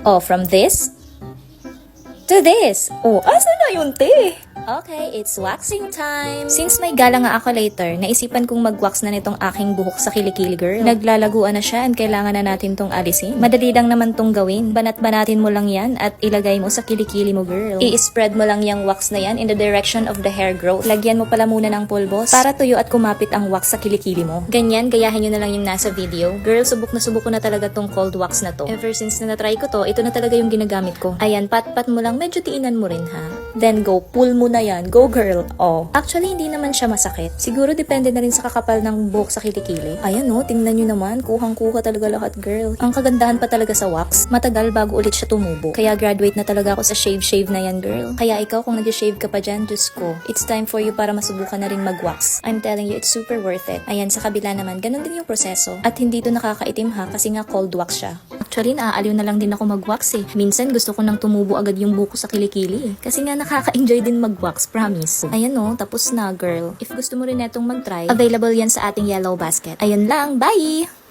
Oh, from this to this. Oh, asa na yun, te? Okay, it's waxing time. Since may gala nga ako later, naisipan kong mag-wax na nitong aking buhok sa kilikili, girl. Naglalaguan na siya and kailangan na natin tong alisin. Madali lang naman tong gawin. Banat-banatin mo lang yan at ilagay mo sa kilikili mo, girl. I-spread mo lang yung wax na yan in the direction of the hair growth. Lagyan mo pala muna ng pulbos para tuyo at kumapit ang wax sa kilikili mo. Ganyan, gayahin nyo na lang yung nasa video. Girl, subok ko na talaga tong cold wax na to. Ever since na natry ko to, ito na talaga yung ginagamit ko. Ayan, pat-pat mo lang, medyo tiinan mo rin ha. Then go, pull mo na yan. Go girl. Oh. Actually, hindi naman siya masakit. Siguro depende na rin sa kakapal ng buhok sa kilikili. Ayan oh, tingnan nyo naman. Kuhang-kuha talaga lahat, girl. Ang kagandahan pa talaga sa wax, matagal bago ulit siya tumubo. Kaya graduate na talaga ako sa shave na yan, girl. Kaya ikaw kung nag-shave ka pa dyan, Diyos ko, it's time for you para masubukan na rin mag-wax. I'm telling you, it's super worth it. Ayan, sa kabila naman, ganun din yung proseso. At hindi to nakakaitim ha, kasi nga cold wax siya. Actually, naaaliw na lang din ako mag-wax eh. Minsan gusto ko nang tumubo agad yung buko sa kilikili eh. Kasi nga nakaka-enjoy din mag-wax, promise. Ayan oh, tapos na girl. If gusto mo rin netong mag-try, available yan sa ating yellow basket. Ayan lang, bye!